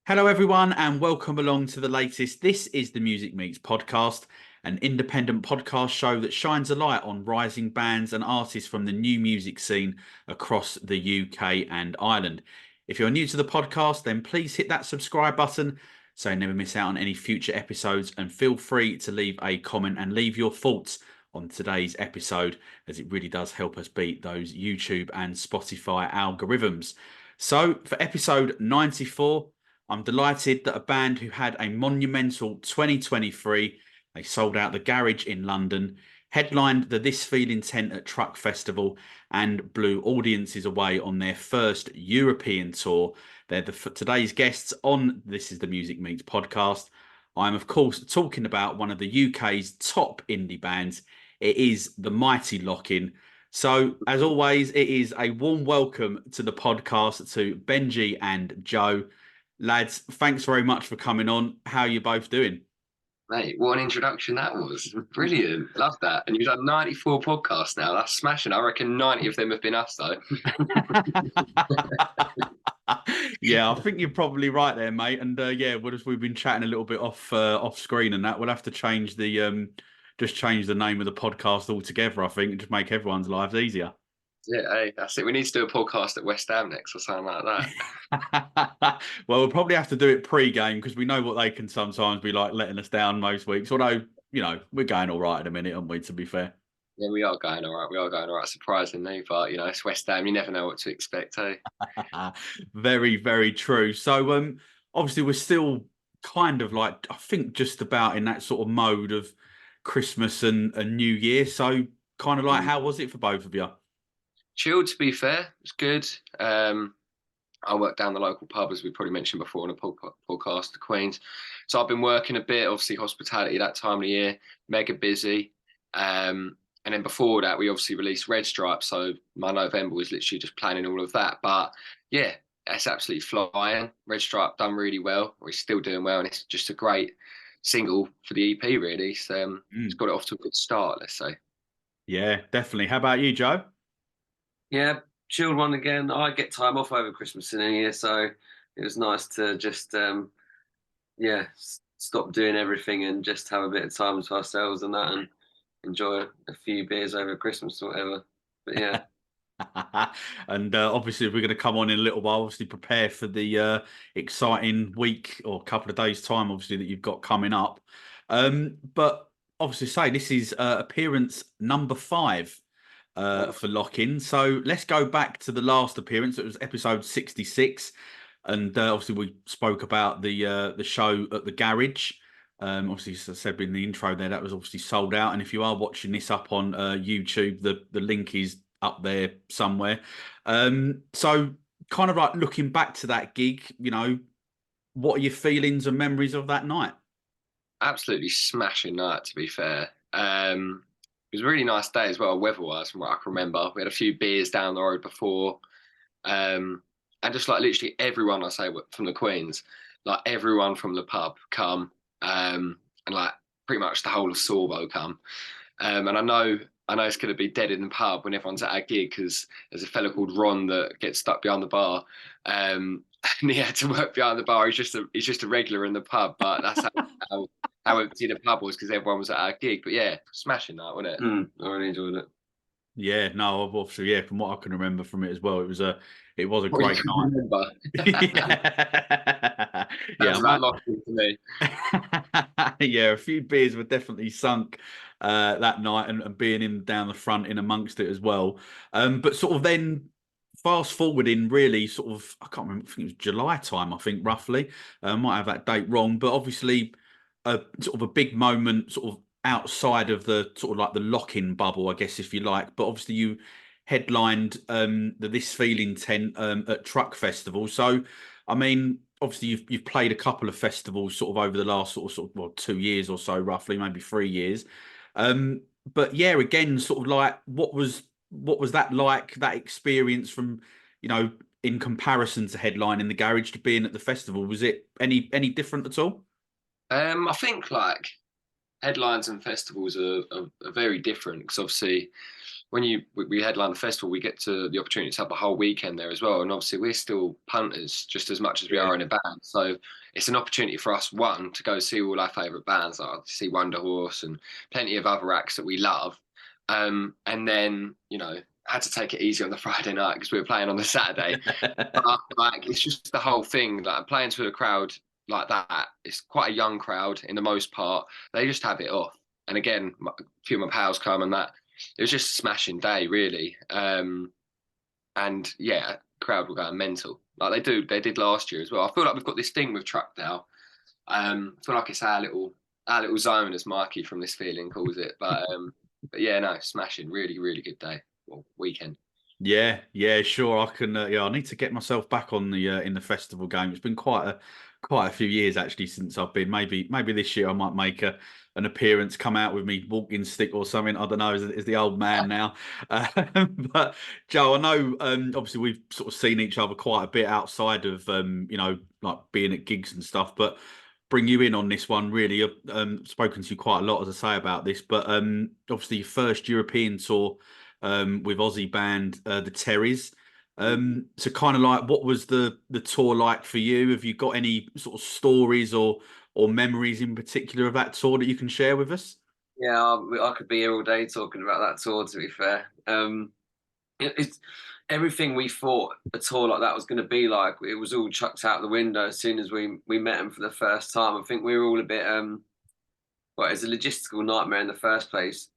Hello, everyone, and welcome along to the latest This is the Music Meets podcast, an independent podcast show that shines a light on rising bands and artists from the new music scene across the UK and Ireland. If you're new to the podcast, then please hit that subscribe button so you never miss out on any future episodes, and feel free to leave a comment and leave your thoughts on today's episode, as it really does help us beat those YouTube and Spotify algorithms. So, for episode 94, I'm delighted that a band who had a monumental 2023, they sold out the Garage in London, headlined the This Feeling tent at Truck Festival, and blew audiences away on their first European tour. They're today's guests on This Is The Music Meets podcast. I'm, of course, talking about one of the UK's top indie bands. It is the mighty Lock-In. So, as always, it is a warm welcome to the podcast to Benji and Joe. Lads, thanks very much for coming on. How are you both doing? Mate, what an introduction that was. Brilliant. Love that. And you've done 94 podcasts now. That's smashing. I reckon 90 of them have been us, though. Yeah, I think you're probably right there, mate. And yeah, we've been chatting a little bit off screen and that. We'll have to change the just change the name of the podcast altogether, I think, and just make everyone's lives easier. Yeah, hey, that's it. We need to do a podcast at West Ham next or something like Well, we'll probably have to do it pre-game because we know what they can sometimes be like letting us down most weeks. Although, we're going all right at the minute, aren't we, to be fair? Yeah, we are going all right. We are going all right, surprisingly. But, it's West Ham. You never know what to expect, hey? Very, very true. So, obviously, we're still kind of like, I think, just about in that sort of mode of Christmas and New Year. So, kind of like, how was it for both of you? Chilled, to be fair. It's good. I work down the local pub, as we probably mentioned before on a podcast, the Queens. So I've been working a bit, obviously hospitality that time of the year, mega busy. And then before that, we obviously released Red Stripe. So my November was literally just planning all of that. But yeah, that's absolutely flying. Red Stripe done really well, or it's still doing well. And it's just a great single for the EP, really. So it's got it off to a good start, let's say. Yeah, definitely. How about you, Joe? Yeah, chilled one again. I get time off over Christmas and New Year, so it was nice to just stop doing everything and just have a bit of time to ourselves and that, and enjoy a few beers over Christmas or whatever. But yeah. And obviously, we're going to come on in a little while. Obviously, prepare for the exciting week or couple of days' time, obviously, that you've got coming up. But obviously, say this is appearance number 5 for Lock-In. So let's go back to the last appearance. It was episode 66, and obviously we spoke about the show at the Garage. Obviously, as I said in the intro there, that was obviously sold out. And if you are watching this up on YouTube, the link is up there somewhere. So kind of like looking back to that gig, what are your feelings and memories of that night? Absolutely smashing night, to be fair. It was a really nice day as well, weather-wise, from what I can remember. We had a few beers down the road before. And just like literally everyone, I say, from the Queens, like everyone from the pub come, and like pretty much the whole of Sorbo come. And I know it's going to be dead in the pub when everyone's at our gig, because there's a fella called Ron that gets stuck behind the bar. And he had to work behind the bar. He's just a regular in the pub, but that's how empty the pub was, because everyone was at our gig. But yeah, smashing night, wasn't it? I really enjoyed it. Yeah, no, obviously, yeah, from what I can remember from it as well, it was a great night. Remember. Yeah, That's that Lock-In to me. Yeah, a few beers were definitely sunk that night, and being in down the front in amongst it as well. But sort of then fast forwarding, really, sort of, I can't remember, I think it was July time, I think, roughly. Might have that date wrong, but obviously a sort of a big moment sort of outside of the sort of like the Lock-In bubble, I guess, if you like. But obviously you headlined the This Feeling tent at Truck Festival. So, I mean, obviously you've played a couple of festivals sort of over the last sort of well, 2 years or so, roughly, maybe 3 years. But yeah, again, sort of like what was that like, that experience from, in comparison to headlining the Garage to being at the festival? Was it any different at all? I think like headlines and festivals are very different, because obviously when we headline the festival, we get to the opportunity to have the whole weekend there as well. And obviously, we're still punters just as much as we are in a band. So it's an opportunity for us, one, to go see all our favourite bands, like see Wonder Horse and plenty of other acts that we love. And then, you know, had to take it easy on the Friday night because we were playing on the Saturday. But, like, it's just the whole thing, like playing to a crowd like that. It's quite a young crowd in the most part. They just have it off. And again, a few of my pals come and that. It was just a smashing day, really. And yeah, crowd were going mental. Like they did last year as well. I feel like we've got this thing with Truck now. I feel like it's our little zone, as Mikey from This Feeling calls it. But yeah, no, smashing, really, really good day. Well, weekend. Yeah, sure. I can. Yeah, I need to get myself back on the in the festival game. It's been quite a few years actually since I've been. Maybe this year I might make an appearance, come out with me walking stick or something. I don't know. Is the old man now? But Joe, I know. Obviously, we've sort of seen each other quite a bit outside of you know, like being at gigs and stuff. But bring you in on this one. Really, I've spoken to you quite a lot, as I say, about this. But obviously, your first European tour with Aussie band the Terrys. So kind of like, what was the tour like for you? Have you got any sort of stories or memories in particular of that tour that you can share with us? Yeah, I could be here all day talking about that tour. To be fair, it's everything we thought a tour like that was going to be like. It was all chucked out the window as soon as we met him for the first time. I think we were all a bit well, it's a logistical nightmare in the first place.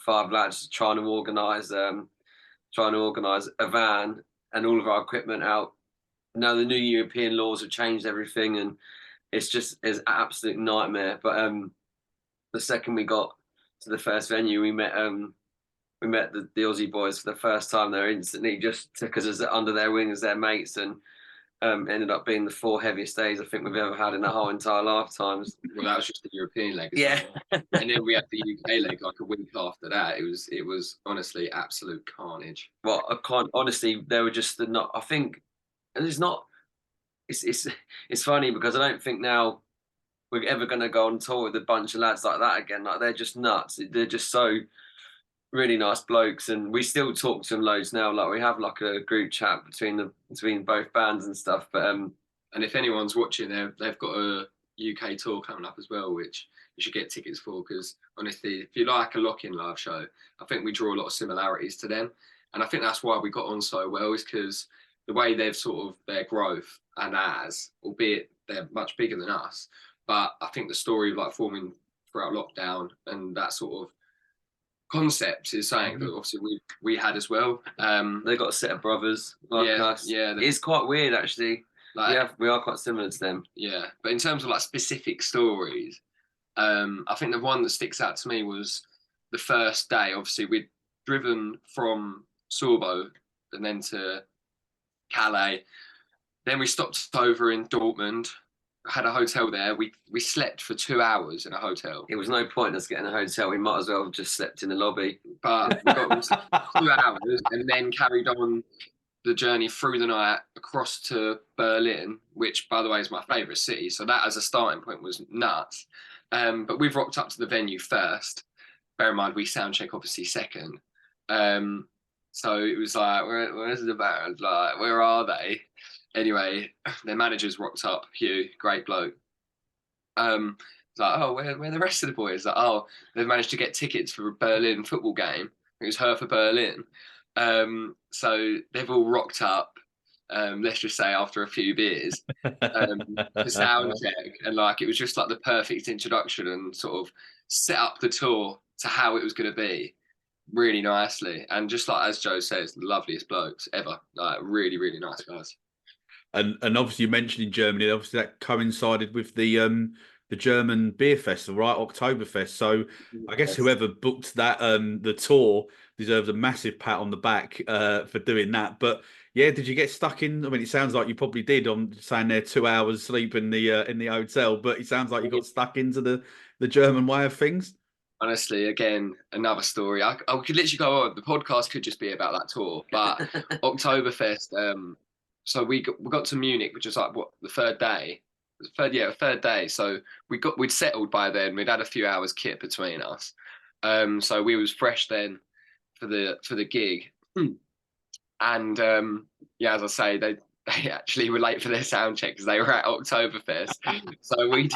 5 lads trying to organise a van and all of our equipment out. Now the new European laws have changed everything, and it's an absolute nightmare. But the second we got to the first venue, we met the Aussie boys for the first time. They instantly just took us as under their wing as their mates, and ended up being the 4 heaviest days I think we've ever had in our whole entire lifetimes. Well, that was just the European leg. Yeah. And then we had the UK leg like a week after that. It was honestly absolute carnage. Well, I can't honestly. They were just not. I think it's not. It's funny because I don't think now we're ever going to go on tour with a bunch of lads like that again. Like, they're just nuts. They're just so really nice blokes, and we still talk to them loads now. Like, we have like a group chat between both bands and stuff. But and if anyone's watching, they've got a UK tour coming up as well, which you should get tickets for, because honestly, if you like a lock-in live show, I think we draw a lot of similarities to them, and I think that's why we got on so well, is because the way they've sort of their growth and ours, albeit they're much bigger than us, but I think the story of like forming throughout lockdown and that sort of concept is something that obviously we had as well. they got a set of brothers like us. Yeah, It's quite weird actually. like, We are quite similar to them. yeah. But in terms of like specific stories, I think the one that sticks out to me was the first day. Obviously, we'd driven from Sorbo and then to Calais. Then we stopped over in Dortmund, had a hotel there. We slept for 2 hours in a hotel. It was no point us getting a hotel. We might as well have just slept in the lobby. But we got 2 hours and then carried on the journey through the night across to Berlin, which, by the way, is my favourite city. So that as a starting point was nuts. But we've rocked up to the venue first. Bear in mind, we sound check obviously second. So it was like, where's the band? Like, where are they? Anyway, their managers rocked up. Hugh, great bloke. It's like, oh, where are the rest of the boys? Like, oh, they've managed to get tickets for a Berlin football game. It was Hertha Berlin. So they've all rocked up, let's just say after a few beers, to sound check, and like it was just like the perfect introduction and sort of set up the tour to how it was going to be really nicely. And just like as Joe says, the loveliest blokes ever, like really, really nice guys. And obviously you mentioned in Germany, obviously that coincided with the German beer festival, right? Oktoberfest. So I guess whoever booked that the tour deserves a massive pat on the back for doing that. But yeah, did you get stuck in? I mean, it sounds like you probably did. On saying there 2 hours sleep in the hotel, but it sounds like you got stuck into the German way of things. Honestly, again, another story. I could literally go on. The podcast could just be about that tour, but Oktoberfest. So we got to Munich, which was like what, the third day. Third day. So we'd settled by then. We'd had a few hours kit between us. So we was fresh then for the gig. And yeah, as I say, they actually were late for their sound check because they were at Oktoberfest. So we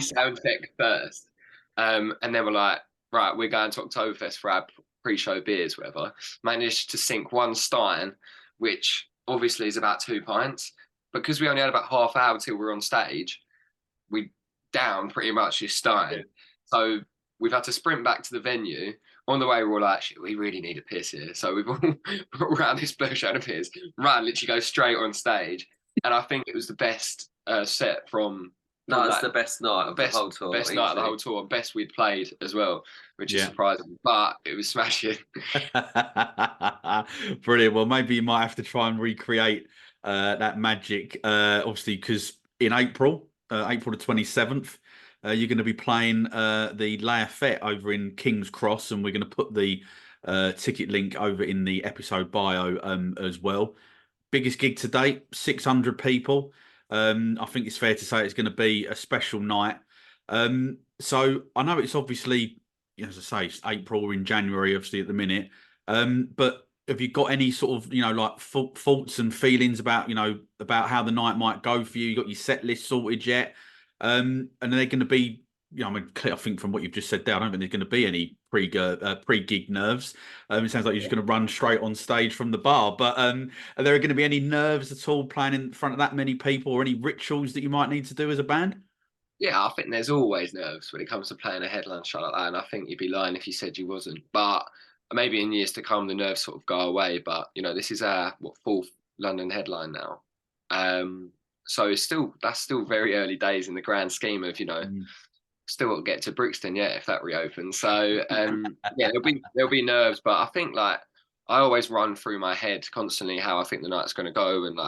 sound checked first, and then we're like, right, we're going to Oktoberfest for our pre-show beers, whatever. Managed to sink one stein, which obviously is about 2 pints. Because we only had about half hour till we were on stage, we down pretty much this stein. Yeah. So we've had to sprint back to the venue. On the way, we were like, shit, we really need a piss here. So we've all brought around this blue shot of piss, literally go straight on stage. And I think it was the best set from No, it's the best night of the whole tour. Best night of the whole tour. Best we'd played as well, which is surprising. But it was smashing. Brilliant. Well, maybe you might have to try and recreate that magic. Obviously, because in April the 27th, you're going to be playing the Lafayette over in King's Cross, and we're going to put the ticket link over in the episode bio as well. Biggest gig to date, 600 people. I think it's fair to say it's going to be a special night. So I know it's obviously, as I say, it's April, we're in January, obviously at the minute. But have you got any sort of, like thoughts and feelings about, about how the night might go for you? You got your set list sorted yet? And are they going to be, I think from what you've just said there, I don't think there's going to be any pre-gig nerves. It sounds like you're just going to run straight on stage from the bar. But are there going to be any nerves at all playing in front of that many people, or any rituals that you might need to do as a band? Yeah, I think there's always nerves when it comes to playing a headline show like that. And I think you'd be lying if you said you wasn't. But maybe in years to come, the nerves sort of go away. But, this is our, fourth London headline now. So that's still very early days in the grand scheme of, still got to get to Brixton yet if that reopens. So yeah, there'll be nerves, but I think I always run through my head constantly how I think the night's going to go, and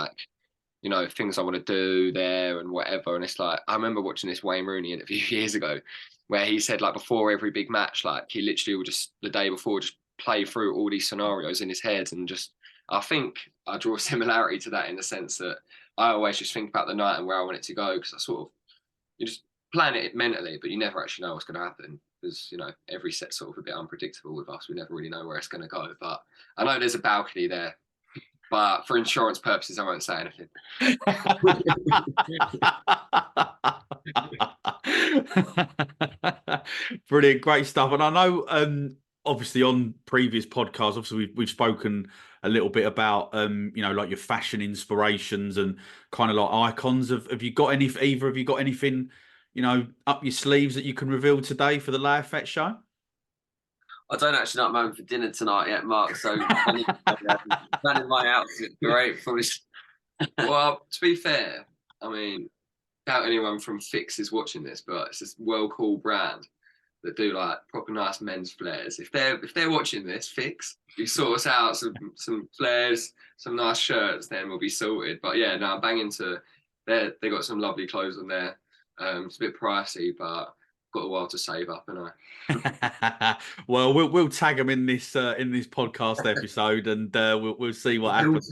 things I want to do there and whatever. And it's I remember watching this Wayne Rooney interview years ago where he said before every big match, he literally would just the day before just play through all these scenarios in his head, and I think I draw a similarity to that in the sense that I always just think about the night and where I want it to go, because you just plan it mentally, but you never actually know what's going to happen, because every set's sort of a bit unpredictable with us. We never really know where it's going to go. But I know there's a balcony there, but for insurance purposes, I won't say anything. Brilliant, great stuff. And I know, obviously, on previous podcasts, obviously we've spoken a little bit about, like your fashion inspirations and kind of like icons. Have you got either of you got anything, up your sleeves that you can reveal today for the Lafayette show? I don't actually know what I'm having for dinner tonight yet, Mark. So planning my outfit, great. Well, to be fair, I mean, doubt anyone from Fix is watching this, but it's this well-cool brand that do proper nice men's flares. If they're watching this, Fix, you sort us out some flares, some nice shirts, then we'll be sorted. But yeah, no, I'm banging to. They got some lovely clothes on there. It's a bit pricey, but got a while to save up, and Well, we'll tag them in this podcast episode, and we'll see what happens.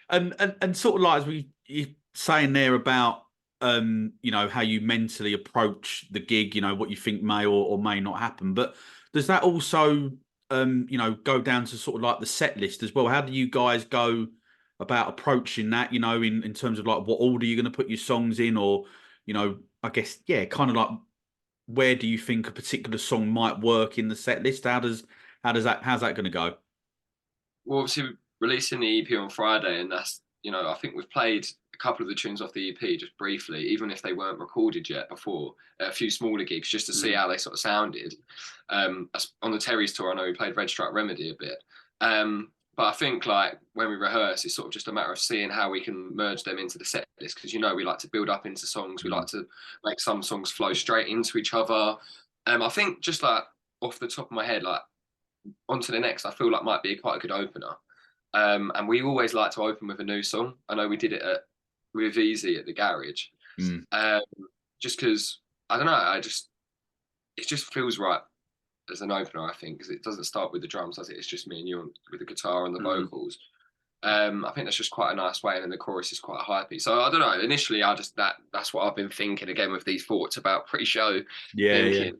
And sort of as you saying there about how you mentally approach the gig, what you think may or may not happen, but does that also go down to sort of the set list as well? How do you guys go about approaching that, in terms of what order you're going to put your songs in, or I guess kind of where do you think a particular song might work in the set list? How's that going to go? Well, obviously we're releasing the EP on Friday, and that's I think we've played a couple of the tunes off the EP just briefly, even if they weren't recorded yet before, a few smaller gigs just to see how they sort of sounded. On the Terry's tour, I know we played Red Stripe Remedy a bit. But I think when we rehearse, it's sort of just a matter of seeing how we can merge them into the set list, because we like to build up into songs. We like to make some songs flow straight into each other. I think just off the top of my head, On to the Next, I feel might be quite a good opener. And we always like to open with a new song. I know we did it with Easy at the Garage. Just because, I don't know, it just feels right as an opener, I think, because it doesn't start with the drums, does it? It's just me and you with the guitar and the vocals. I think that's just quite a nice way, and then the chorus is quite hypey. So I don't know. Initially, that's what I've been thinking again with these thoughts about pre-show. Yeah.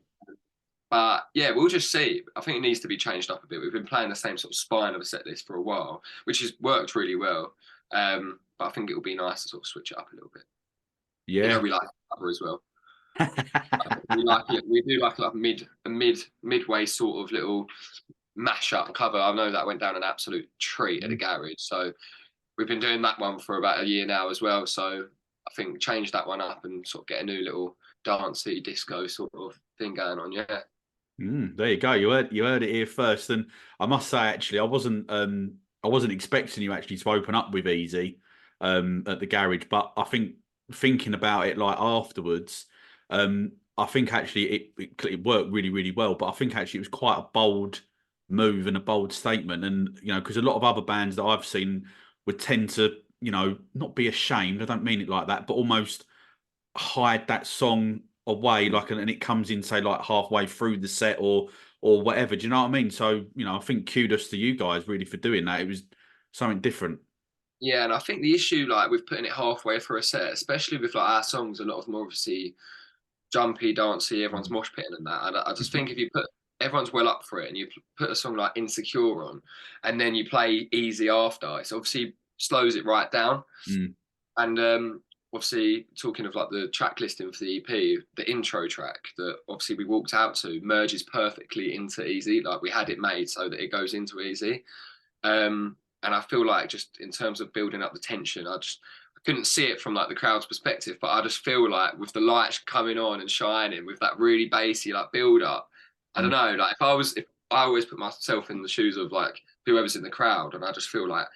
But yeah, we'll just see. I think it needs to be changed up a bit. We've been playing the same sort of spine of a set list for a while, which has worked really well. But I think it will be nice to sort of switch it up a little bit. You know, Yeah. we like cover as well. We like it. We do like a midway sort of little mashup cover. I know that went down an absolute treat at the garage. So we've been doing that one for about a year now as well. So I think change that one up and sort of get a new little dancey disco sort of thing going on. Yeah. There you go. You heard it here first, and I must say, actually, I wasn't expecting you actually to open up with Easy at the garage, but I think thinking about it like afterwards, I think actually it worked really really well. But I think actually it was quite a bold move and a bold statement, and you know, because a lot of other bands that I've seen would tend to, you know, not be ashamed. I don't mean it like that, but almost hide that song away, like, and it comes in, say, like halfway through the set or whatever. Do you know what I mean? So, you know, I think kudos to you guys really for doing that. It was something different. Yeah, and I think the issue, like, with putting it halfway through a set, especially with like our songs, a lot of them are obviously jumpy, dancey, everyone's mosh pitting and that. I just think if you put everyone's well up for it and you put a song like Insecure on, and then you play Easy after, it obviously slows it right down. Mm. And obviously, talking of like the track listing for the EP, the intro track that obviously we walked out to merges perfectly into Easy. Like, we had it made so that it goes into Easy. And I feel like, just in terms of building up the tension, I couldn't see it from like the crowd's perspective, but I just feel like with the lights coming on and shining, with that really bassy like build up, I don't know, like if I always put myself in the shoes of like whoever's in the crowd, and I just feel like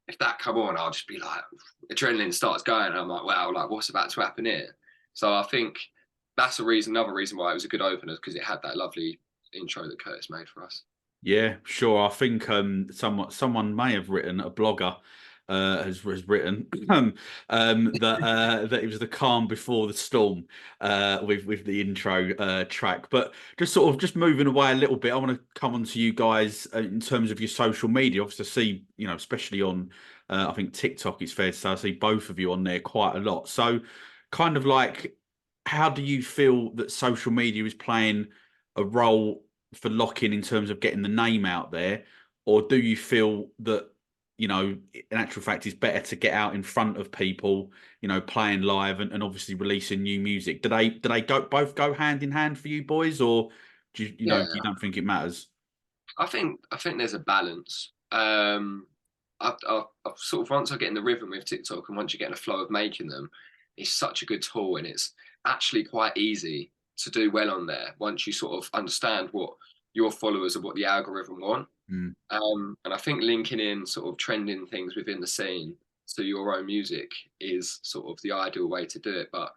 if that come on, I'll just be like, adrenaline starts going, and I'm like, wow, like what's about to happen here? So I think that's another reason why it was a good opener, because it had that lovely intro that Curtis made for us. Yeah, sure. I think someone may have written, a blogger has written that it was the calm before the storm with the intro track. But just moving away a little bit, I want to come on to you guys in terms of your social media. Obviously, I see, you know, especially on I think TikTok, it's fair to say I see both of you on there quite a lot. So, kind of like, how do you feel that social media is playing a role for Lock-In in terms of getting the name out there, or do you feel that, you know, in actual fact, it's better to get out in front of people, you know, playing live and obviously releasing new music? Do they both go hand in hand for you boys, or do you know, Yeah, you don't think it matters? I think there's a balance. I've sort of, once I get in the rhythm with TikTok and once you get in a flow of making them, it's such a good tool, and it's actually quite easy to do well on there once you sort of understand what your followers or what the algorithm want. Mm. And I think linking in sort of trending things within the scene to your own music is sort of the ideal way to do it. But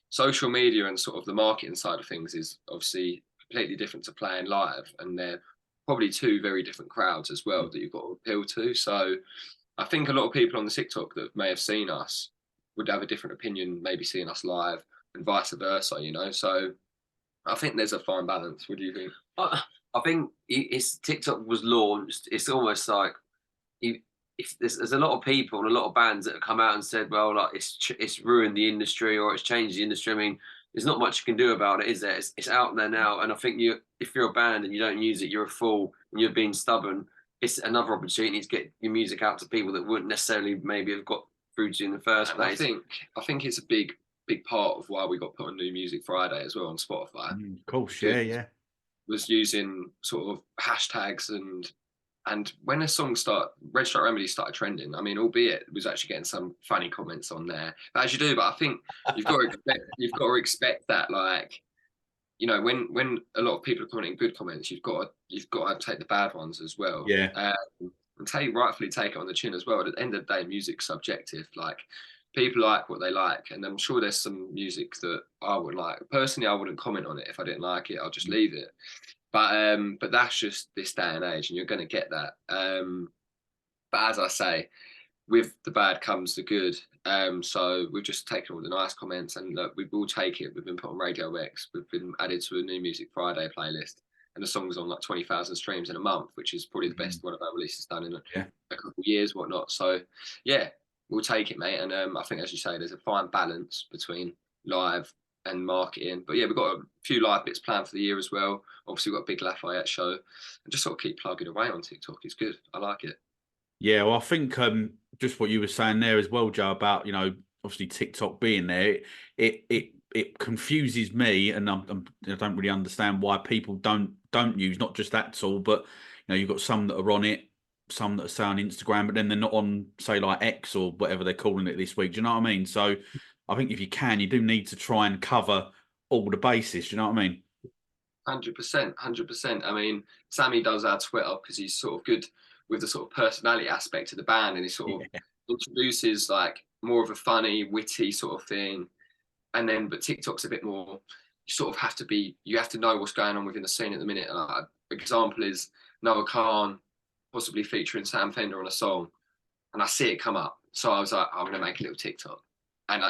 social media and sort of the marketing side of things is obviously completely different to playing live, and they're probably two very different crowds as well that you've got to appeal to. So I think a lot of people on the TikTok that may have seen us would have a different opinion, maybe seeing us live, and vice versa, you know. So I think there's a fine balance. What do you think? I think it's TikTok was launched. It's almost like if there's a lot of people and a lot of bands that have come out and said, well, like it's ruined the industry or it's changed the industry. I mean, there's not much you can do about it, is there? It's out there now, and I think if you're a band and you don't use it, you're a fool and you're being stubborn. It's another opportunity to get your music out to people that wouldn't necessarily maybe have got through to you in the first place. I think it's a big part of why we got put on New Music Friday as well on Spotify. Of course, yeah. Was using sort of hashtags, and when a song Red Stripe Remedy started trending, I mean, albeit it was actually getting some funny comments on there, as you do, but I think you've got to expect that, like, you know, when a lot of people are commenting good comments, you've got to take the bad ones as well. Yeah. And rightfully take it on the chin as well. At the end of the day, music's subjective. Like, people like what they like, and I'm sure there's some music that I would like. Personally, I wouldn't comment on it if I didn't like it. I'll just leave it. But that's just this day and age, and you're going to get that. But as I say, with the bad comes the good. So we've just taken all the nice comments, and look, we will take it. We've been put on Radio X. We've been added to a New Music Friday playlist, and the song's on like 20,000 streams in a month, which is probably the best one of our releases done in a couple of years, whatnot. So yeah, we'll take it, mate. And I think, as you say, there's a fine balance between live and marketing. But yeah, we've got a few live bits planned for the year as well. Obviously, we've got a big Lafayette show, and just sort of keep plugging away on TikTok. It's good. I like it. Yeah, well, I think just what you were saying there as well, Joe, about obviously TikTok being there, it confuses me, and I don't really understand why people don't use not just that tool, but you've got some that are on it, some that are say on Instagram, but then they're not on, say, like X or whatever they're calling it this week. Do you know what I mean? So I think if you can, you do need to try and cover all the bases. Do you know what I mean? 100%, 100%. I mean, Sammy does our Twitter because he's sort of good with the sort of personality aspect of the band, and he sort of introduces like more of a funny, witty sort of thing. And then, but TikTok's a bit more. You sort of have to be. You have to know what's going on within the scene at the minute. Example is Noah Khan possibly featuring Sam Fender on a song, and I see it come up. So I was like, I'm going to make a little TikTok, and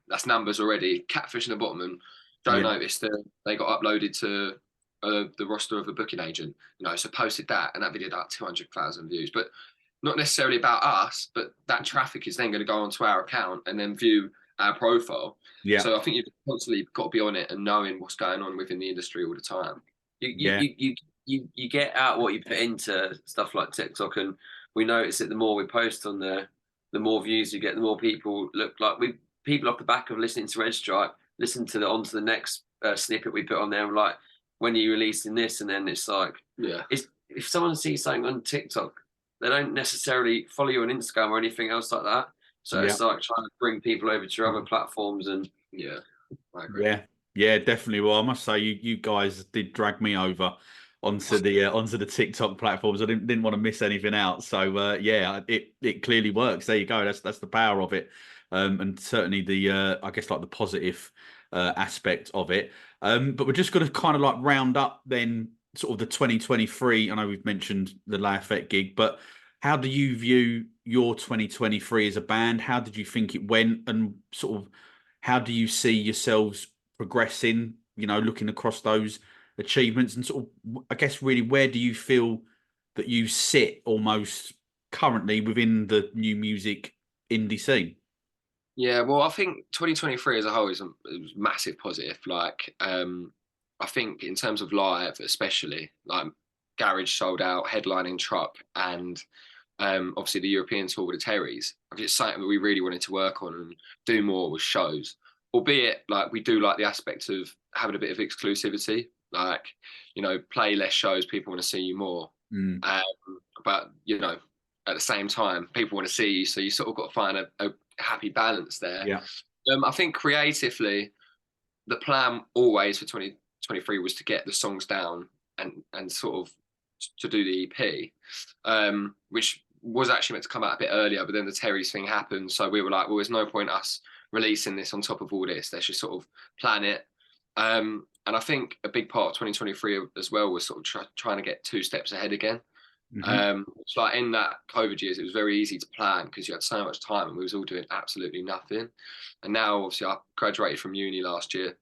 that's numbers already. Catfish in the bottom, and don't Yeah. notice that they got uploaded to the roster of a booking agent. So posted that, and that video got 200,000 views. But not necessarily about us, but that traffic is then going to go onto our account and then view our profile. Yeah. So I think you've constantly got to be on it and knowing what's going on within the industry all the time. You get out what you put into stuff like TikTok, and we notice that the more we post on there, the more views you get, the more people look like people off the back of listening to Red Stripe listen to onto the next snippet we put on there. Like, when are you releasing this? And then it's like, if someone sees something on TikTok, they don't necessarily follow you on Instagram or anything else like that. So it's like trying to bring people over to your other platforms, and I agree. Yeah, definitely. Well, I must say you guys did drag me over onto the TikTok platforms. I didn't want to miss anything out. So it clearly works. There you go. That's the power of it, and certainly the I guess like the positive aspect of it. But we're just going to kind of like round up then sort of the 2023. I know we've mentioned the Lafayette gig, but how do you view your 2023 as a band? How did you think it went, and sort of how do you see yourselves progressing, looking across those achievements, and sort of, I guess, really, where do you feel that you sit almost currently within the new music indie scene? Yeah, well, I think 2023 as a whole it was massive positive. Like, I think in terms of live, especially, like Garage sold out, headlining Truck, and obviously the European tour with the Terrys. It's something that we really wanted to work on and do more with shows. Albeit, like, we do like the aspect of having a bit of exclusivity. Like, play less shows, people want to see you more. But at the same time, people want to see you, so you sort of got to find a happy balance there. Yeah. I think creatively, the plan always for 2023 was to get the songs down and sort of to do the EP, which was actually meant to come out a bit earlier, but then the Terry's thing happened, so we were like, well, there's no point us releasing this on top of all this. Let's just sort of plan it. And I think a big part of 2023 as well was sort of trying to get 2 steps ahead again. It's like in that COVID years, it was very easy to plan because you had so much time and we was all doing absolutely nothing. And now, obviously, I graduated from uni last year.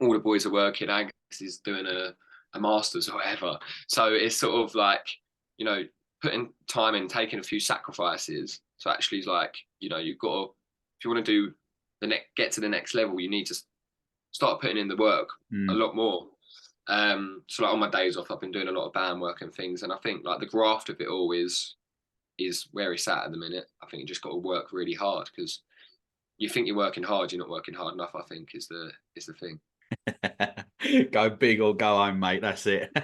All the boys are working. Angus is doing a master's or whatever. So it's sort of like, putting time in, taking a few sacrifices. So actually, it's like, you've got to, if you want to do get to the next level, you need to start putting in the work a lot more. So like on my days off, I've been doing a lot of band work and things, and I think like the graft of it all is where it's at the minute. I think you just got to work really hard, because you think you're working hard, you're not working hard enough, I think is the thing. Go big or go home, mate. That's it.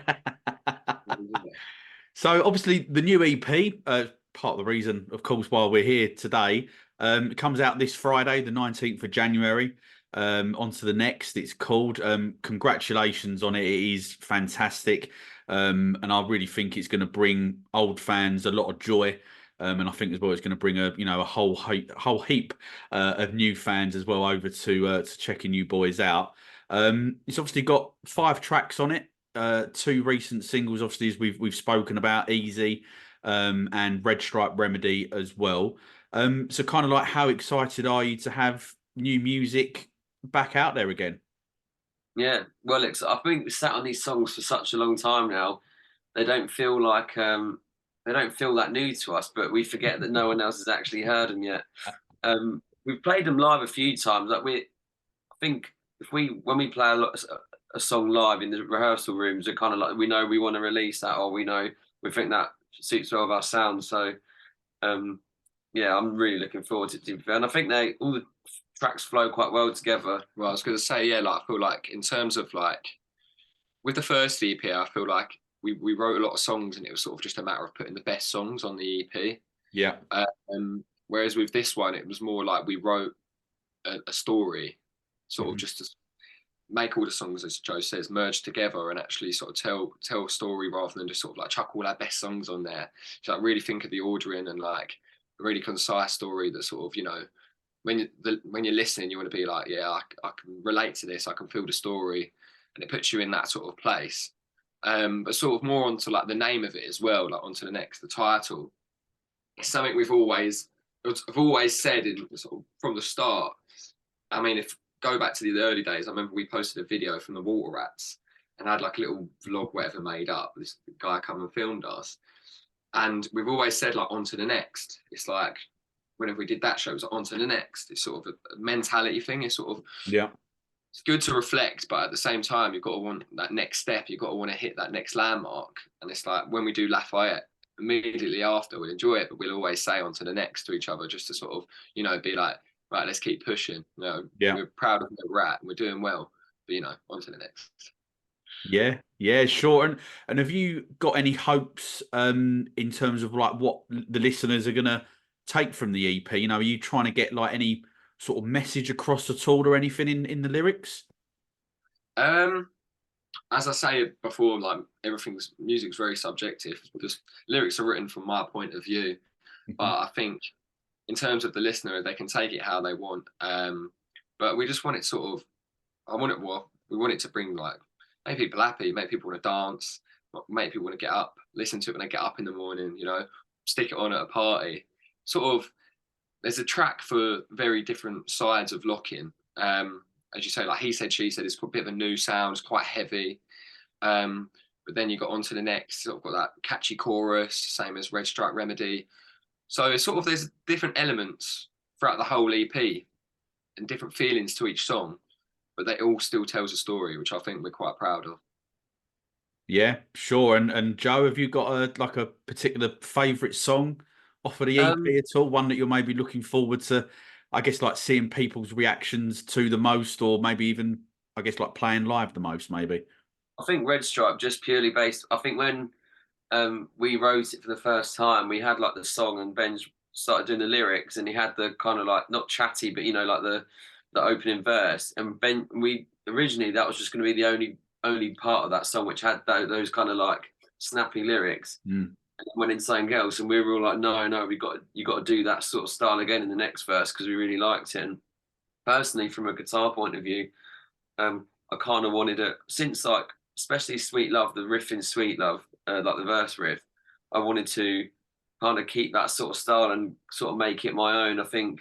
So obviously the new EP, part of the reason, of course, why we're here today, comes out this Friday, the 19th of January. Onto the next, it's called. Congratulations on it. It is fantastic. And I really think it's going to bring old fans a lot of joy. And I think as well it's going to bring a whole heap of new fans as well over to checking you boys out. It's obviously got 5 tracks on it. 2 recent singles, obviously, as we've spoken about, Easy, and Red Stripe Remedy as well. So kind of like, how excited are you to have new music back out there again? Yeah, well, I've been sat on these songs for such a long time now. They don't feel like they don't feel that new to us, but we forget that no one else has actually heard them yet. We've played them live a few times. Like I think when we play a song live in the rehearsal rooms, we're kind of like, we know we want to release that, or we think that suits well with our sound. So yeah, I'm really looking forward to it. And I think all the tracks flow quite well together. Well, I was going to say, yeah, like I feel like in terms of like with the first EP, I feel like we wrote a lot of songs, and it was sort of just a matter of putting the best songs on the EP. Yeah. Whereas with this one, it was more like we wrote a story, sort of just to make all the songs, as Joe says, merge together and actually sort of tell a story rather than just sort of like chuck all our best songs on there. So like really think of the ordering and like a really concise story that sort of, you know, when you're listening, you want to be like, yeah, I can relate to this, I can feel the story, and it puts you in that sort of place. But sort of more onto like the name of it as well, like onto the title. It's something I've always said in sort of from the start. I mean, if go back to the early days, I remember we posted a video from the Water Rats and had like a little vlog, whatever, made up. This guy come and filmed us, and we've always said like on to the next. It's like whenever we did that show, it was like, on to the next. It's sort of a mentality thing. It's sort of it's good to reflect, but at the same time, you've got to want that next step. You've got to want to hit that next landmark. And it's like when we do Lafayette, immediately after we'll enjoy it, but we'll always say on to the next to each other, just to sort of, you know, be like, right, let's keep pushing. You know, we're proud of where we're at and we're doing well, but you know, on to the next. Yeah, sure. And have you got any hopes in terms of like what the listeners are gonna take from the EP? You know, are you trying to get like any sort of message across at all or anything in the lyrics? As I say before, like music's very subjective. The lyrics are written from my point of view, but I think in terms of the listener, they can take it how they want. But we just want it sort of, we want it to bring like, make people happy, make people want to dance, make people want to get up, listen to it when they get up in the morning, you know, stick it on at a party. Sort of, there's a track for very different sides of locking. As you say, like He Said, She Said, it's a bit of a new sound, it's quite heavy. But then you got on to the next, sort of got that catchy chorus, same as Red Stripe Remedy. So it's sort of, there's different elements throughout the whole EP and different feelings to each song, but they all still tells a story, which I think we're quite proud of. Yeah, sure. And Joe, have you got a particular favourite song off of the EP at all? One that you're maybe looking forward to, I guess, like seeing people's reactions to the most, or maybe even, I guess, like playing live the most, maybe? I think Red Stripe, just purely based. I think when we wrote it for the first time, we had like the song, and Ben started doing the lyrics, and he had the kind of like not chatty, but you know, like the opening verse. And Ben, we originally that was just going to be the only part of that song which had those kind of like snappy lyrics. And it went into something else, and we were all like, no, you got to do that sort of style again in the next verse, because we really liked it. And personally, from a guitar point of view, I kind of wanted it, since like especially Sweet Love, the riff in Sweet Love, like the verse riff, I wanted to kind of keep that sort of style and sort of make it my own. I think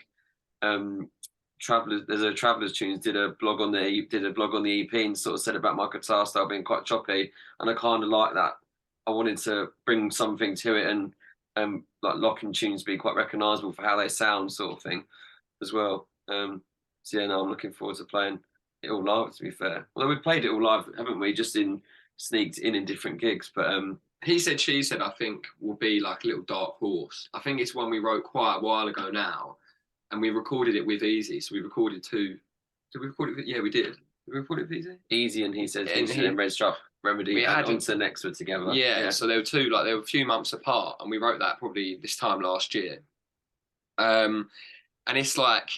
Travelers Tunes did a blog on the EP and sort of said about my guitar style being quite choppy, and I kind of like that. I wanted to bring something to it, and like locking tunes be quite recognisable for how they sound, sort of thing, as well. So yeah, no, I'm looking forward to playing it all live. To be fair, although we've played it all live, haven't we? Just sneaked in different gigs, but He Said, She Said, I think will be like a little dark horse. I think it's one we wrote quite a while ago now, and we recorded it with Easy. So we recorded two. Did we record it? Yeah, we did. Did we record it with Easy? Easy and He Said, and Red Stripe Remedy. We had onto the next one together. Yeah, so there were two, like they were a few months apart, and we wrote that probably this time last year. And it's like,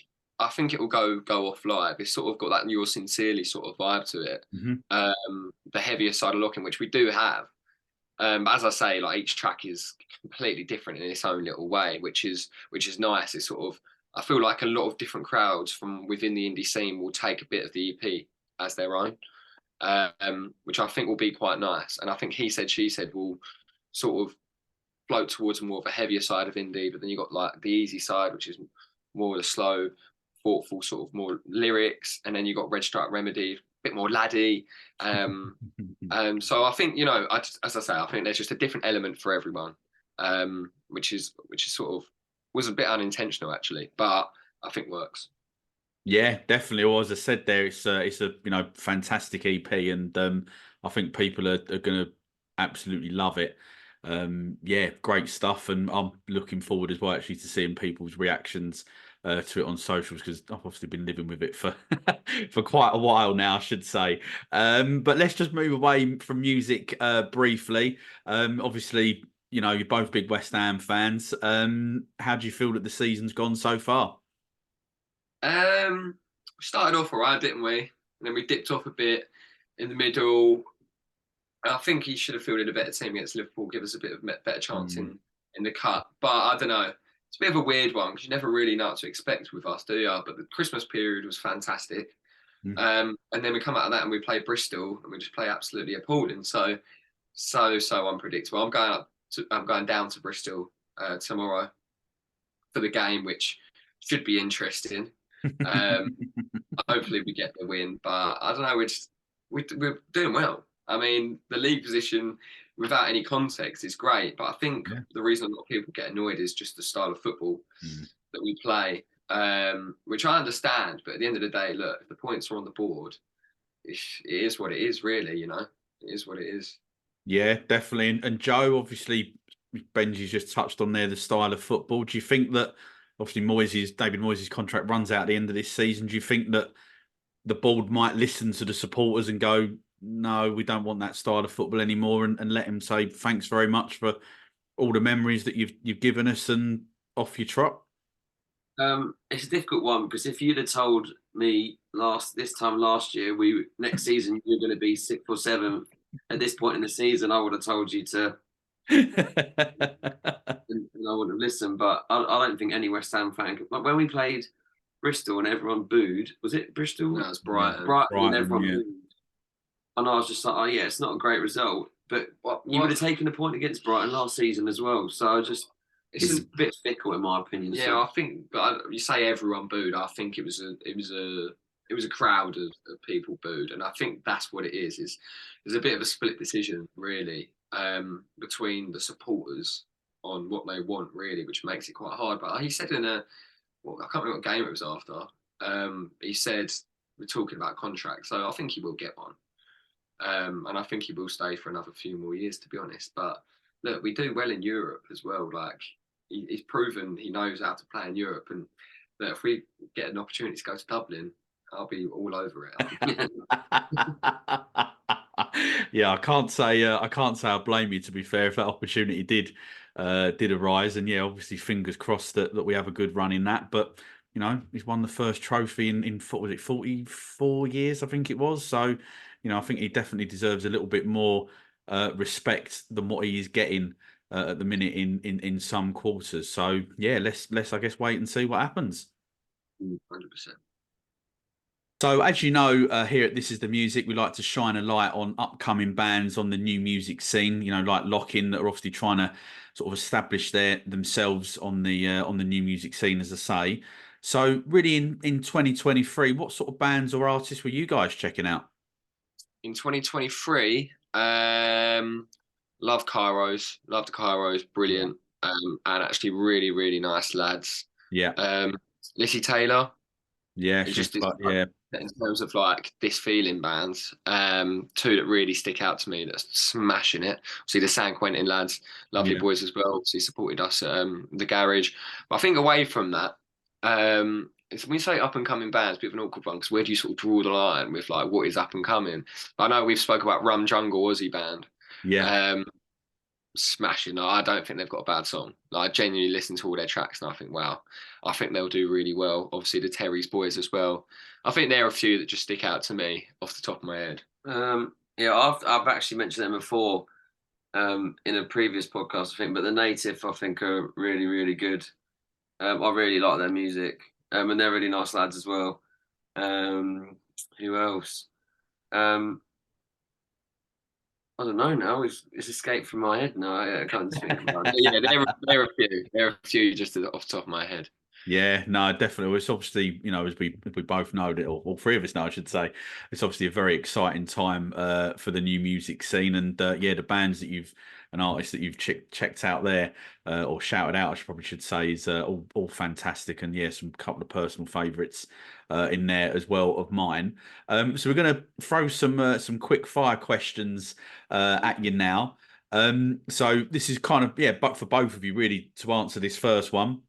I think it will go off live. It's sort of got that Yours Sincerely sort of vibe to it. The heavier side of locking, which we do have. But as I say, like each track is completely different in its own little way, which is nice. It's sort of, I feel like a lot of different crowds from within the indie scene will take a bit of the EP as their own, which I think will be quite nice. And I think He Said, She Said will sort of float towards more of a heavier side of indie, but then you got like the easy side, which is more of the slow, thoughtful sort of more lyrics, and then you got Red Stripe Remedy, a bit more laddie. So I think, you know, as I say, I think there's just a different element for everyone, which is sort of was a bit unintentional actually, but I think works. Yeah, definitely. Well, as I said there, it's a fantastic EP, and I think people are going to absolutely love it. Yeah, great stuff, and I'm looking forward as well actually to seeing people's reactions to it on socials, because I've obviously been living with it for for quite a while now, I should say. But let's just move away from music briefly. Obviously, you're both big West Ham fans. How do you feel that the season's gone so far? We started off all right, didn't we? And then we dipped off a bit in the middle. I think he should have fielded a better team against Liverpool, give us a bit of better chance Mm. in the cup. But I don't know. It's a bit of a weird one because you never really know what to expect with us, do you? But the Christmas period was fantastic. Mm. And then we come out of that and we play Bristol and we just play absolutely appalling. So unpredictable. I'm going down to Bristol tomorrow for the game, which should be interesting. Hopefully we get the win, but I don't know. We're doing well. I mean, the league position, without any context, is great. But I think Yeah. the reason a lot of people get annoyed is just the style of football Mm. that we play, which I understand. But at the end of the day, look, if the points are on the board, it is what it is. Really, it is what it is. Yeah, definitely. And Joe, obviously, Benji's just touched on there the style of football. Do you think that obviously David Moyes' contract runs out at the end of this season? Do you think that the board might listen to the supporters and go, no, we don't want that style of football anymore, and let him say thanks very much for all the memories that you've given us, and off you trot? It's a difficult one because if you'd have told me this time last year, next season you're going to be sixth or seventh, at this point in the season, I would have told you to, and I wouldn't have listened. But I don't think any West Ham fan, like when we played Bristol and everyone booed, was it Bristol? No, it's Brighton. Brighton, and Brighton, everyone yeah. booed. And I was just like, oh yeah, it's not a great result, but you would have taken a point against Brighton last season as well. So it's a bit fickle in my opinion. Yeah, so. I think. But you say everyone booed. I think it was a crowd of people booed, and I think that's what it is. Is there's a bit of a split decision really between the supporters on what they want really, which makes it quite hard. But he said I can't remember what game it was after. He said we're talking about contracts, so I think he will get one. And I think he will stay for another few more years, to be honest. But look, we do well in Europe as well. Like he's proven he knows how to play in Europe, and look, if we get an opportunity to go to Dublin, I'll be all over it. Yeah, I can't say I blame you, to be fair, if that opportunity did arise. And yeah, obviously fingers crossed that we have a good run in that. But he's won the first trophy in what was it, 44 years, I think it was. So, I think he definitely deserves a little bit more respect than what he is getting at the minute in some quarters. So yeah, let's I guess wait and see what happens. 100%. So, as you know, here at This Is The Music, we like to shine a light on upcoming bands on the new music scene. Like Lock-In, that are obviously trying to sort of establish themselves on the new music scene, as I say. So, really, in 2023, what sort of bands or artists were you guys checking out? In 2023, love the Kairos, brilliant, and actually really really nice lads. Yeah, Lissy Taylor. yeah, It just is yeah, in terms of like this feeling bands, two that really stick out to me that's smashing it. See the San Quentin lads, lovely Yeah. boys as well. So he supported us at the garage. But I think away from that, it's, when you say up and coming bands, a bit of an awkward one because where do you sort of draw the line with like what is up and coming? I know we've spoke about Rum Jungle Aussie band. yeah. Smashing. I don't think they've got a bad song. Like, I genuinely listen to all their tracks and I think, wow, I think they'll do really well. Obviously, the Terry's boys as well. I think there are a few that just stick out to me off the top of my head. Yeah, I've actually mentioned them before in a previous podcast, I think. But the Native, I think, are really really good. I really like their music, and they're really nice lads as well. Who else? I don't know now. It's escaped from my head now. I can't think about it. Yeah, there are a few. There are a few just off the top of my head. Yeah, no, definitely. It's obviously, as we both know, or all three of us know, I should say, it's obviously a very exciting time for the new music scene, and yeah, the bands that and artists that you've checked out there, or shouted out, probably should say, is all fantastic, and yeah, some couple of personal favourites in there as well of mine. So we're going to throw some quick fire questions at you now. So this is kind of, but for both of you really to answer this first one.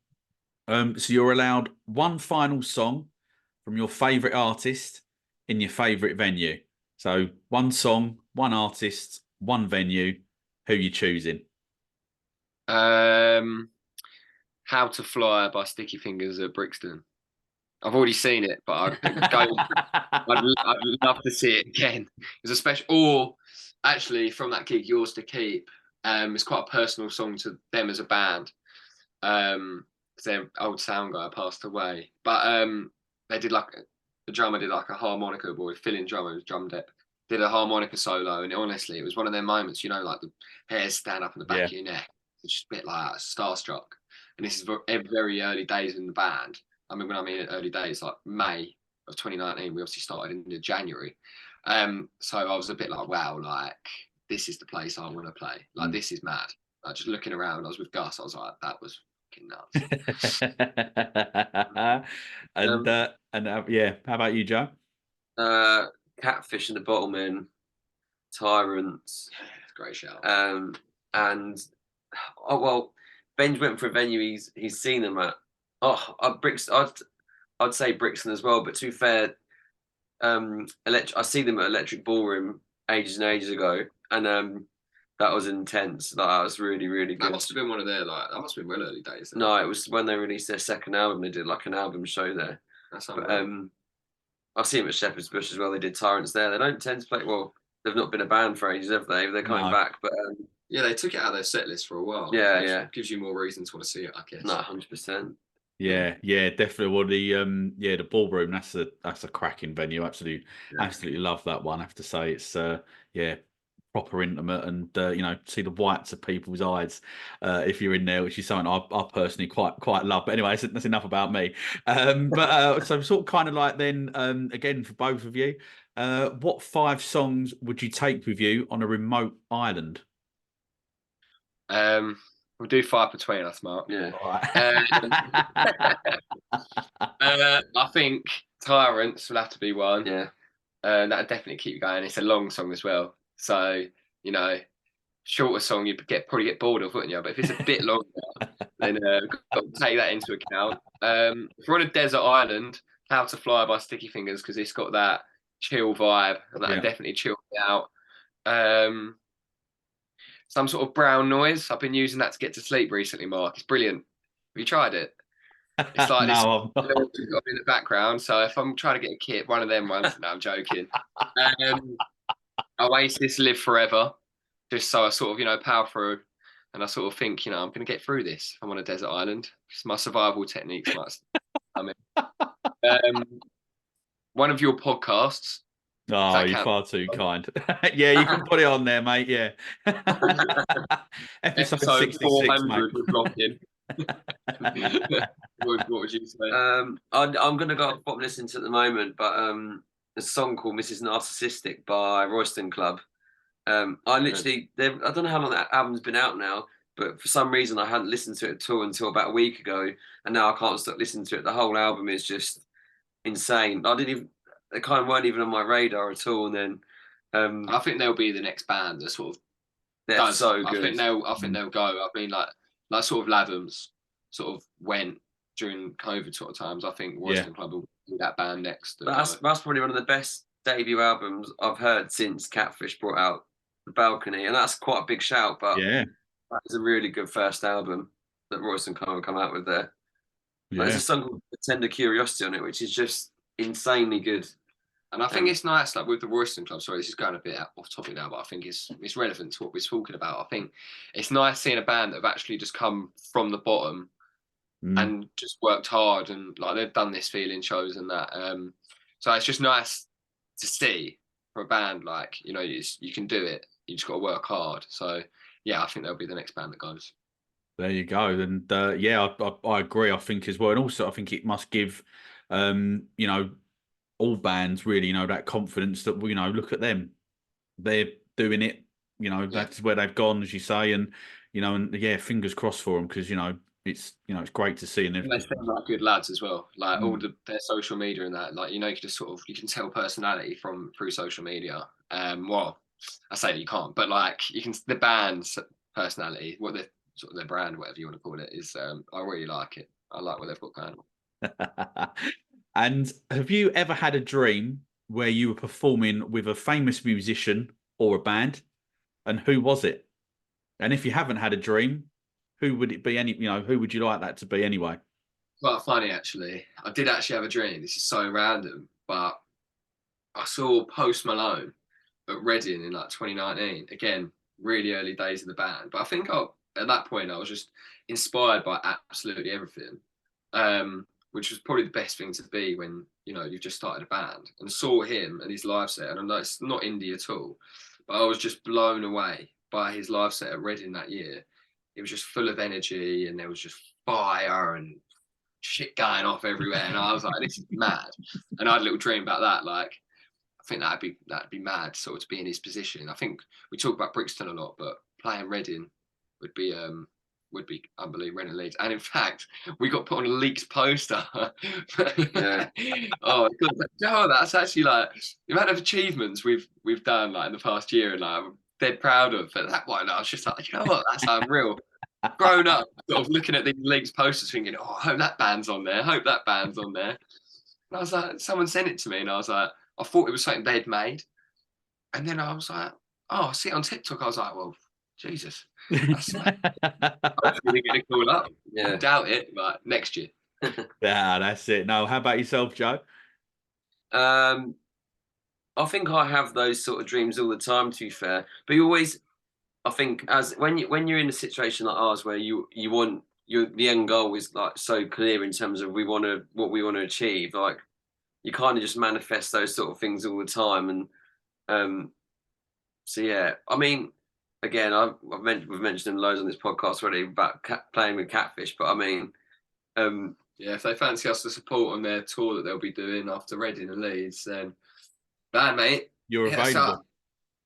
So you're allowed one final song from your favourite artist in your favourite venue. So one song, one artist, one venue. Who you choosing? How to Fly by Sticky Fingers at Brixton. I've already seen it, but I'd love to see it again. It's a special, or actually from that gig, Yours to Keep. It's quite a personal song to them as a band. Because their old sound guy passed away, but they did the drummer did like a harmonica, boy, fill-in drummer, was drum depth, did a harmonica solo, and honestly, it was one of their moments, like the hairs stand up in the back of your neck. It's just a bit like starstruck. And this is very early days in the band. I mean, when I mean early days, like May of 2019, we obviously started in January. So I was a bit like, wow, like this is the place I want to play. Like this is mad. Like just looking around, I was with Gus. I was like, that was fucking nuts. and yeah, how about you, Joe? Catfish and the Bottlemen, Tyrants. Great shout. And Benj went for a venue he's seen them at. I'd say Brixton as well, but to be fair, I see them at Electric Ballroom ages and ages ago, and that was intense. That was really, really good. That must have been one of their that must have been real early days. No, it was when they released their second album. They did like an album show there. That's I see them at Shepherd's Bush as well. They did Tyrants there. They don't tend to play. Well, they've not been a band for ages, have they? They're coming back, but yeah, they took it out of their set list for a while. Yeah. Gives you more reason to want to see it, I guess. No, 100%. Yeah, definitely. Well, the Ballroom, that's a cracking venue. Absolutely love that one. I have to say, it's proper intimate, and see the whites of people's eyes if you're in there, which is something I personally quite love. But anyway, that's enough about me. So sort of kind of like then again for both of you, what 5 songs would you take with you on a remote island? We'll do 5 between us, Mark. Yeah. I think Tyrants will have to be one. Yeah. That'll definitely keep you going. It's a long song as well. So, shorter song you'd probably get bored of, wouldn't you? But if it's a bit longer, then got to take that into account. If we're on a desert island, How to Fly by Sticky Fingers, because it's got that chill vibe, and that definitely chilled me out. Some sort of brown noise. I've been using that to get to sleep recently, Mark. It's brilliant. Have you tried it? It's like this No, in the background. So if I'm trying to get a kit, one of them ones. No, I'm joking. Oasis, Live Forever. Just so I sort of, power through, and I sort of think, I'm going to get through this. I'm on a desert island. My survival techniques must. One of your podcasts. Oh, you're far too kind. Yeah, you can put it on there, mate. Yeah. Episode 66, 400 with blocking. What would you say? I'm going to go off what I'm listening to at the moment, but a song called Mrs. Narcissistic by Royston Club. I don't know how long that album's been out now, but for some reason I hadn't listened to it at all until about a week ago, and now I can't stop listening to it. The whole album is just insane. They kind of weren't even on my radar at all. And then I think they'll be the next band that sort of they're so good. I think they'll go. I mean, like sort of Lathams sort of went during COVID sort of times. I think Royston Club will be that band next. That's probably one of the best debut albums I've heard since Catfish brought out The Balcony, and that's quite a big shout. But that is a really good first album that Royston Club come out with there. There's a song called Tender Curiosity on it, which is just insanely good. And I think it's nice, like with the Royston Club. Sorry, this is going a bit off topic now, but I think it's relevant to what we're talking about. I think it's nice seeing a band that have actually just come from the bottom and just worked hard, and like they've done this feeling shows and that. So it's just nice to see for a band like you can do it. You just got to work hard. So yeah, I think they'll be the next band that goes. There you go. And yeah, I agree. I think as well, and also I think it must give, you know, all bands really, you know, that confidence that you know, look at them, they're doing it. You know, Yeah. that's where they've gone, as you say, and you know, and yeah, fingers crossed for them because you know, it's great to see. And And they seem like good lads as well. Like all Mm. their social media and that, like, you know, you can just sort of, you can tell personality from through social media. Well, I say that you can't, but like you can, the band's personality, what their sort of their brand, whatever you want to call it, is. I really like it. I like what they've got going on. And have you ever had a dream where you were performing with a famous musician or a band, and who was it? And if you haven't had a dream, who would it be? Who would you like that to be anyway? Quite funny actually. I did actually have a dream. This is so random, but I saw Post Malone at Reading in like 2019. Again, really early days of the band. But I think at that point I was just inspired by absolutely everything, which was probably the best thing to be when you know you've just started a band. And saw him and his live set. And I know it's not indie at all, but I was just blown away by his live set at Reading that year. It was just full of energy, and there was just fire and shit going off everywhere. And I was like, this is mad. And I had a little dream about that, like. I think that'd be mad, sort of to be in his position. I think we talk about Brixton a lot, but playing Reading would be unbelievable. Reading Leeds, and in fact, we got put on a leaked poster. Yeah. Oh God, no, that's actually like the amount of achievements we've done like in the past year, and like, I'm dead proud of. But that one, I was just like, you know what, that's unreal. Grown up, sort of looking at these leaked posters, thinking, oh, I hope that band's on there. I hope that band's on there. And I was like, someone sent it to me, and I was like, I thought it was something they'd made. And then I was like, oh, I see it on TikTok. I was like, well, Jesus, that's hopefully going to call up. Yeah. I doubt it, but next year. Yeah, that's it. No, how about yourself, Joe? Um, I think I have those sort of dreams all the time, to be fair. But you always, I think, as when you're in a situation like ours where you want the end goal is like so clear in terms of what we want to achieve. Like you kind of just manifest those sort of things all the time, and so yeah. I mean, again, we've mentioned them loads on this podcast already about playing with Catfish, but I mean, Yeah, if they fancy us to support on their tour that they'll be doing after Reading and Leeds, then bad mate. You're Hit us available. up.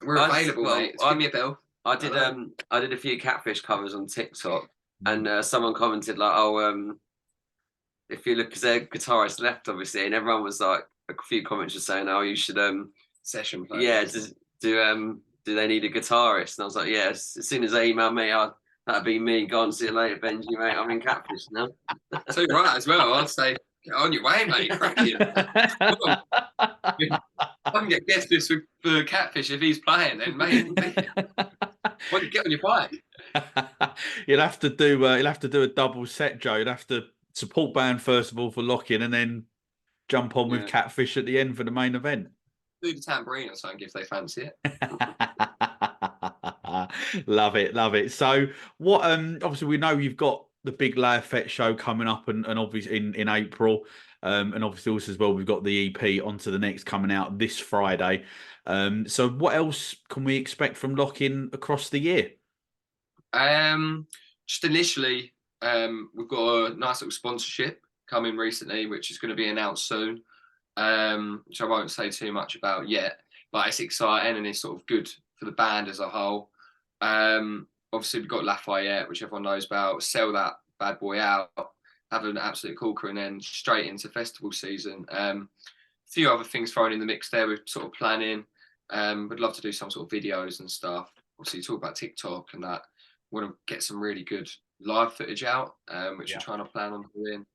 We're available, mate. Just give me a bell. I did a few Catfish covers on TikTok, and someone commented like, "Oh, if you look, because their guitarist left, obviously, and everyone was like, a few comments were saying, oh, you should Session play. yeah, do they need a guitarist?" And I was like, yes. As soon as they email me, that'd be me. Go on, see you later, Benji, mate. I'm in Catfish now. So you're right as well. I'd say, get on your way, mate. Cracking. I can get guest list for Catfish if he's playing, then mate. Why don't you get on your bike? You'll have to do a double set, Joe. You'd have to support band first of all for lock-in, and then jump on with Catfish at the end for the main event. Do the tambourine or something if they fancy it. Love it. So what obviously we know you've got the big Lafayette show coming up, and obviously in April, and obviously also as well we've got the EP Onto the Next coming out this Friday. So what else can we expect from Lock-In across the year? Just initially, we've got a nice little sponsorship coming recently, which is going to be announced soon, which I won't say too much about yet, but it's exciting and it's sort of good for the band as a whole. Obviously, we've got Lafayette, which everyone knows about. Sell that bad boy out, have an absolute corker, and then straight into festival season. A few other things thrown in the mix there. We're sort of planning. We'd love to do some sort of videos and stuff. Obviously, talk about TikTok and that. Want to get some really good live footage out, which we're trying to plan on doing.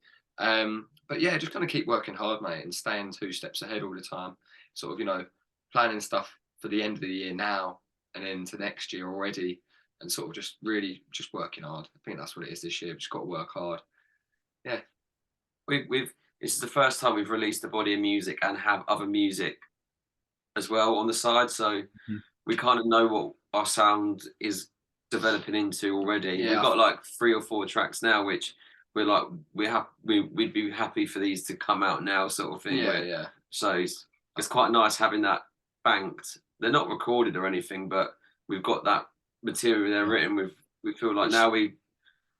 But yeah, just kind of keep working hard, mate, and staying 2 steps ahead all the time. Sort of, you know, planning stuff for the end of the year now and into next year already, and sort of just really just working hard. I think that's what it is this year. We've just got to work hard. Yeah. This is the first time we've released a body of music and have other music as well on the side, so we kind of know what our sound is developing into already. We've got like 3 or 4 tracks now, which we're like we'd be happy for these to come out now, sort of thing. Yeah. So it's quite nice having that banked. They're not recorded or anything, but we've got that material there written. We feel like now we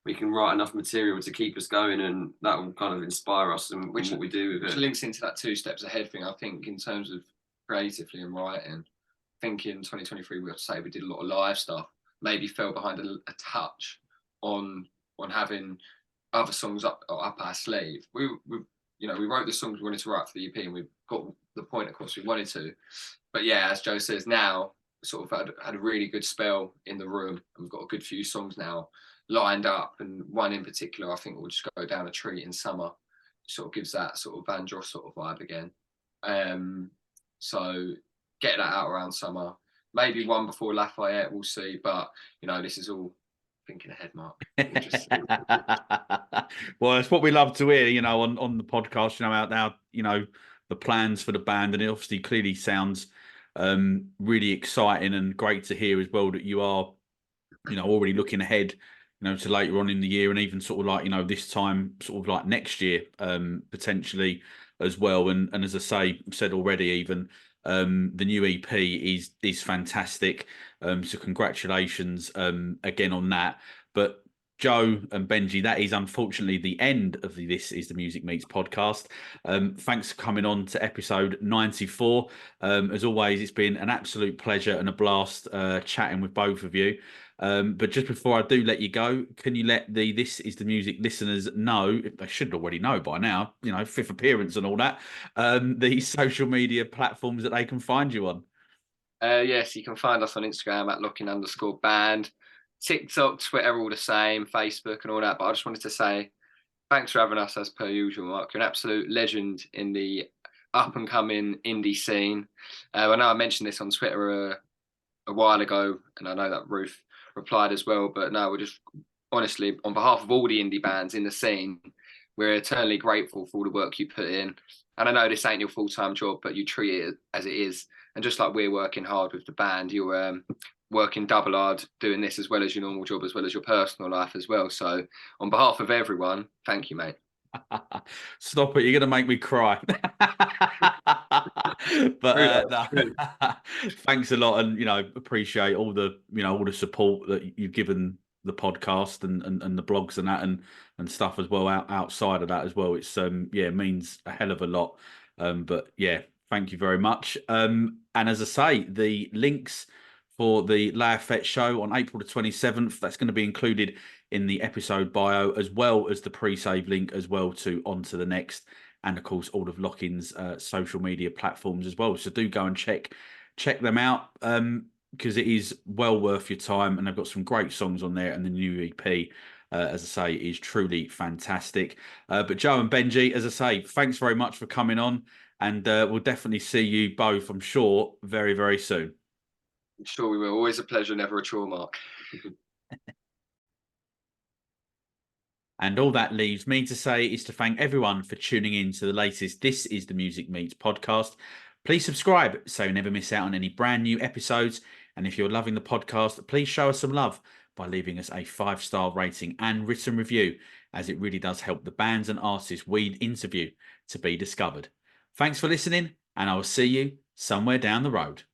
we can write enough material to keep us going, and that will kind of inspire us in what we do with Which it. links into that 2 steps ahead thing, I think, in terms of creatively and writing. I think in 2023 we have to say we did a lot of live stuff. Maybe fell behind a touch on having other songs up our sleeve. We wrote the songs we wanted to write for the EP, and we've got the point across we wanted to. But yeah, as Joe says, now sort of had a really good spell in the room, and we've got a good few songs now lined up, and one in particular I think will just go down a treat in summer. Sort of gives that sort of Vandross sort of vibe again. So get that out around summer. Maybe one before Lafayette, we'll see. But this is all thinking ahead, Mark. We'll just see. Well, it's what we love to hear, on the podcast, out now, the plans for the band, and it obviously clearly sounds really exciting and great to hear as well that you are, already looking ahead, to later on in the year, and even sort of like, this time sort of like next year, potentially as well. And as I said already, even the new EP is fantastic. So congratulations again on that. But Joe and Benji, that is unfortunately the end of the This Is The Music Meets podcast. Thanks for coming on to episode 94. As always, it's been an absolute pleasure and a blast chatting with both of you. But just before I do let you go, can you let the This Is The Music listeners know, they should already know by now, 5th appearance and all that, the social media platforms that they can find you on? Yes, you can find us on Instagram at locking_band, TikTok, Twitter, all the same, Facebook and all that. But I just wanted to say thanks for having us as per usual, Mark. You're an absolute legend in the up and coming indie scene. I know I mentioned this on Twitter a while ago, and I know that Ruth replied as well. But no, we're just honestly, on behalf of all the indie bands in the scene, we're eternally grateful for all the work you put in. And I know this ain't your full-time job, but you treat it as it is. And just like we're working hard with the band, you're working double hard doing this as well as your normal job, as well as your personal life as well. So on behalf of everyone, thank you, mate. Stop it, you're going to make me cry. But no, thanks a lot, and appreciate all the all the support that you've given the podcast and the blogs and that and stuff as well outside of that as well. It's it means a hell of a lot. But yeah, thank you very much. And as I say, the links for the Lafayette show on April the 27th, that's going to be included in the episode bio, as well as the pre-save link as well to Onto the Next, and of course all of Lock-in's social media platforms as well. So do go and check them out, because it is well worth your time, and they've got some great songs on there, and the new EP, as I say, is truly fantastic. But Joe and Benji, as I say, thanks very much for coming on, and we'll definitely see you both, I'm sure, very, very soon. I'm sure we will. Always a pleasure, never a chore, Mark. And all that leaves me to say is to thank everyone for tuning in to the latest This Is The Music Meets podcast. Please subscribe so you never miss out on any brand new episodes. And if you're loving the podcast, please show us some love by leaving us a 5-star rating and written review, as it really does help the bands and artists we interview to be discovered. Thanks for listening, and I will see you somewhere down the road.